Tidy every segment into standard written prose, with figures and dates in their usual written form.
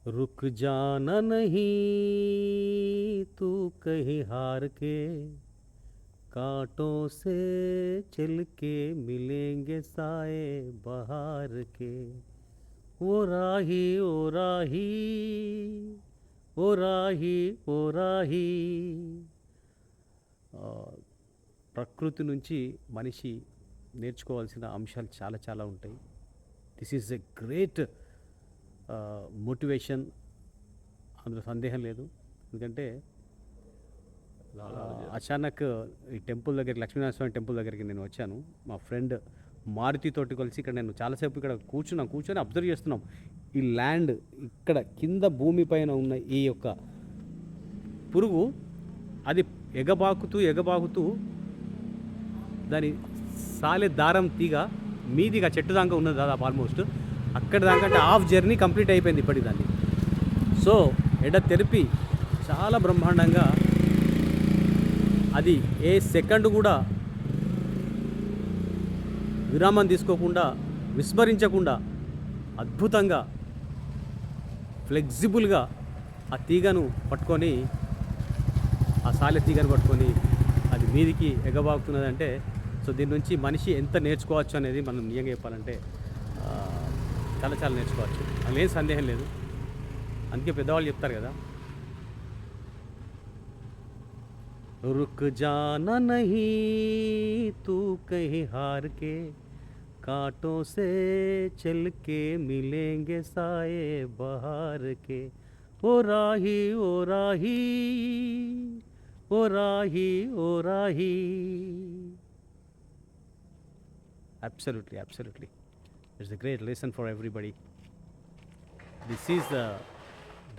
रुक जाना नहीं तू कहीं हार के कांटों से चल के मिलेंगे साए बहार के ओ राही ओ राही ओ राही ओ राही ఆ, ప్రకృతి నుంచి మనిషి నేర్చుకోవాల్సిన అంశాలు చాలా చాలా ఉంటాయి. This is a great motivation, అందులో సందేహం లేదు. ఎందుకంటే అచానక్ ఈ టెంపుల్ దగ్గరికి, లక్ష్మీనరసింహ స్వామి టెంపుల్ దగ్గరికి నేను వచ్చాను. మా ఫ్రెండ్ మారుతితోటి కలిసి ఇక్కడ నేను చాలాసేపు ఇక్కడ కూర్చొని అబ్జర్వ్ చేస్తున్నాం. ఈ ల్యాండ్ ఇక్కడ కింద భూమిపైన ఉన్న ఈ యొక్క పురుగు అది ఎగబాకుతూ దాని సాలే దారం తీగ మీదిగా చెట్టు దాకా ఉన్నది దాదాపు ఆల్మోస్ట్. అక్కడ దాకా అంటే హాఫ్ జర్నీ కంప్లీట్ అయిపోయింది ఇప్పటి దాన్ని. సో ఎడ తెరిపి చాలా బ్రహ్మాండంగా అది ఏ సెకండ్ కూడా విరామం తీసుకోకుండా, విస్మరించకుండా, అద్భుతంగా ఫ్లెక్సిబుల్గా ఆ తీగను పట్టుకొని, ఆ సాలె తీగను పట్టుకొని అది మీదికి ఎగబాకుతున్నదంటే, సో దీని నుంచి మనిషి ఎంత నేర్చుకోవచ్చు అనేది మనం నిజంగా చెప్పాలంటే చాలా చాలా నేర్చుకోవచ్చు, అందులో ఏం సందేహం లేదు. అందుకే పెద్దవాళ్ళు చెప్తారు కదా, रुक जाना नहीं तू कहीं हार के कांटों से चल के मिलेंगे साए बहार के ओ राही ओ राही ओ राही ओ राही. Absolutely. It's a great lesson for everybody. This is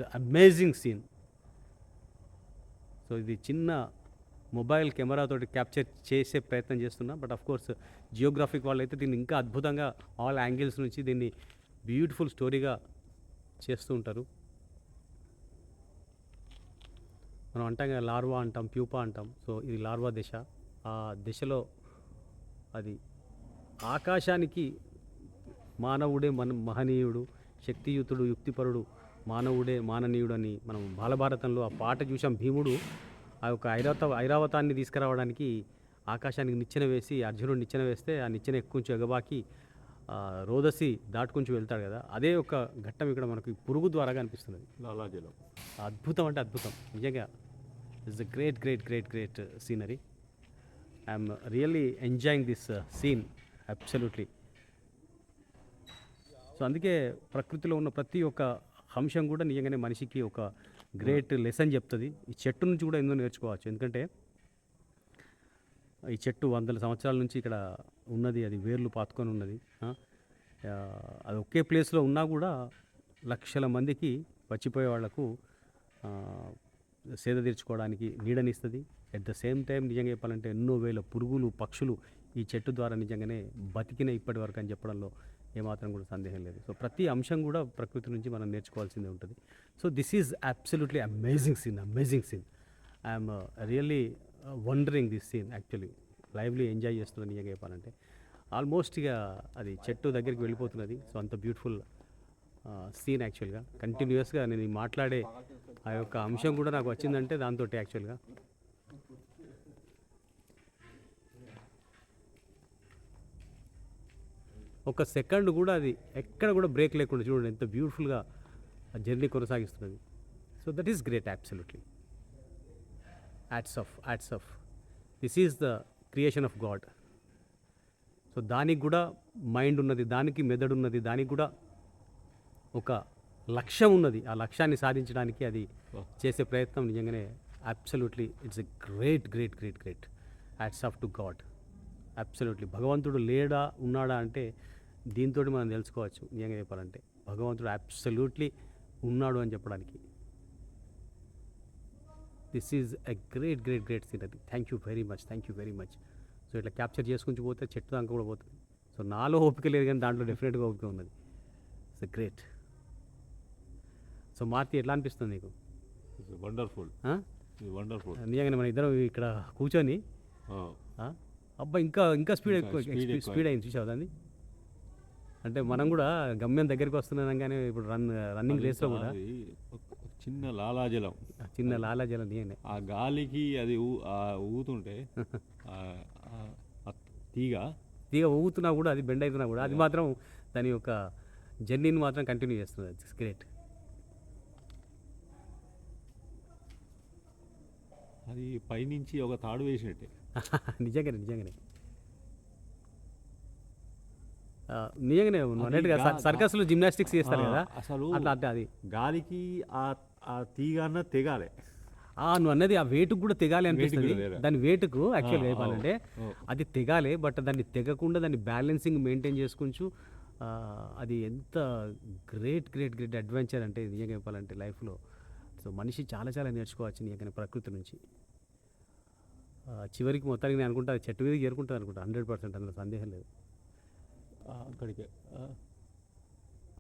the amazing scene. So ఇది చిన్న మొబైల్ కెమెరాతోటి క్యాప్చర్ చేసే ప్రయత్నం చేస్తున్నా. బట్ ఆఫ్ కోర్స్ జియోగ్రాఫిక్ వాళ్ళు అయితే దీన్ని ఇంకా అద్భుతంగా ఆల్ యాంగిల్స్ నుంచి దీన్ని బ్యూటిఫుల్ స్టోరీగా చేస్తూ ఉంటారు. మనం అంటాం కదా, లార్వా అంటాం, ప్యూపా అంటాం. సో ఇది లార్వా దశ. ఆ దశలో అది ఆకాశానికి మానవుడే మహనీయుడు, శక్తియుతుడు, యుక్తిపరుడు, మానవుడే మాననీయుడు అని మనం బాలభారతంలో ఆ పాట చూసాం. భీముడు ఆ యొక్క ఐరావతాన్ని తీసుకురావడానికి ఆకాశానికి నిచ్చెన వేసి, అర్జునుడు నిచ్చెన వేస్తే ఆ నిచ్చెన ఎక్కుంచి ఎగబాకి రోదసి దాటుకుంటూ వెళ్తాడు కదా, అదే ఒక ఘట్టం ఇక్కడ మనకు పురుగు ద్వారా కనిపిస్తున్నది. లాలాజలం అద్భుతం అంటే అద్భుతం నిజంగా. It's a great scenery. I'm really enjoying this scene absolutely. So అందుకే ప్రకృతిలో ఉన్న ప్రతి ఒక్క అంశం కూడా నిజంగానే మనిషికి ఒక గ్రేట్ లెసన్ చెప్తుంది. ఈ చెట్టు నుంచి కూడా ఎన్నో నేర్చుకోవచ్చు. ఎందుకంటే ఈ చెట్టు వందల సంవత్సరాల నుంచి ఇక్కడ ఉన్నది, అది వేర్లు పాతుకొని ఉన్నది. అది ఒకే ప్లేస్లో ఉన్నా కూడా లక్షల మందికి, వచ్చిపోయే వాళ్లకు సేద తీర్చుకోవడానికి నీడనిస్తుంది. ఎట్ ద సేమ్ టైం నిజంగా చెప్పాలంటే ఎన్నో వేల పురుగులు, పక్షులు ఈ చెట్టు ద్వారా నిజంగానే బతికిన ఇప్పటి వరకు అని చెప్పడంలో ఏమాత్రం కూడా సందేహం లేదు. సో ప్రతి అంశం కూడా ప్రకృతి నుంచి మనం నేర్చుకోవాల్సిందే ఉంటుంది. So this is absolutely amazing scene. I'm really wondering this scene actually. Lively enjoy చేస్తున్నాను నిజంగా చెప్పాలంటే. ఆల్మోస్ట్ ఇక అది చెట్టు దగ్గరికి వెళ్ళిపోతున్నది. సో అంత బ్యూటిఫుల్ సీన్ యాక్చువల్గా. కంటిన్యూస్గా నేను ఈ మాట్లాడే ఆ యొక్క అంశం కూడా నాకు వచ్చిందంటే దాంతో యాక్చువల్గా. ఒక సెకండ్ కూడా అది ఎక్కడ కూడా బ్రేక్ లేకుండా చూడండి ఎంత బ్యూటిఫుల్గా ఆ జర్నీ కొనసాగిస్తున్నది. So that is great absolutely. Hats off. This is the creation of God. So దానికి కూడా మైండ్ ఉన్నది, దానికి మెదడు ఉన్నది, దానికి కూడా ఒక లక్ష్యం ఉన్నది. ఆ లక్ష్యాన్ని సాధించడానికి అది చేసే ప్రయత్నం నిజంగానే absolutely it's a great. Hats off to God. Absolutely. భగవంతుడు లేడా ఉన్నాడా అంటే దీంతో మనం తెలుసుకోవచ్చు నిజంగా చెప్పాలంటే. భగవంతుడు అబ్సల్యూట్లీ ఉన్నాడు అని చెప్పడానికి. This is a great scenery. Thank you very much. So ఇట్లా క్యాప్చర్ చేసుకుంటూ పోతే చెట్టు దాకా కూడా పోతుంది. సో నాలో ఓపిక లేదు కానీ దాంట్లో డెఫినెట్గా ఓపిక ఉన్నది. It's a great. So Maruti ఎట్లా అనిపిస్తుంది నీకు? వండర్ఫుల్. నిజంగానే మన ఇద్దరం ఇక్కడ కూర్చొని అబ్బా ఇంకా స్పీడ్ అయింది చూసావు దాన్ని. అంటే మనం కూడా గమ్యం దగ్గరికి వస్తున్నాగానే ఇప్పుడు రన్నింగ్ అది రేస్లో కూడా అది ఒక చిన్న లాలాజలం. చిన్న లాలాజలం నేనే. ఆ గాలికి అది ఊగుతుంటే ఆ ఆ తీగ తీగ ఊగుతున్నా కూడా అది బెండ్ అవుతున్నా కూడా అది మాత్రం దాని యొక్క జర్నీని మాత్రం కంటిన్యూ చేస్తుంది. It's great. అది పైనుంచి ఒక తాడు వేసినట్టే. నిజంగానే నిజంగానే నిజంగానే అది అన్నట్టుగా సర్కస్లో జిమ్నాస్టిక్స్ చేస్తారు కదా అసలు అట్లా అంటే అది గాలికి ఆ ఆ తీగ అన్న తెగాలి. నువ్వు అన్నది ఆ వేటుకు కూడా తెగాలి వేటుకు అనిపిస్తుంది. కూడా తెగాలి. దాని వేటుకు యాక్చువల్గా ఆ, చెప్పాలంటే ఓ, ఓ. అది తెగాలి. బట్ దాన్ని తెగకుండా దాన్ని బ్యాలెన్సింగ్ మెయింటైన్ చేసుకుంటూ అది ఎంత గ్రేట్ గ్రేట్ గ్రేట్ అడ్వెంచర్ అంటే నిజంగా చెప్పాలంటే లైఫ్లో. సో మనిషి చాలా చాలా నేర్చుకోవచ్చు నిజంగానే ప్రకృతి నుంచి. చివరికి మొత్తానికి నేను అనుకుంటా అది చెట్టు మీద చేరుకుంటుంది అనుకుంటా 100%, అందులో సందేహం లేదు. అక్కడికి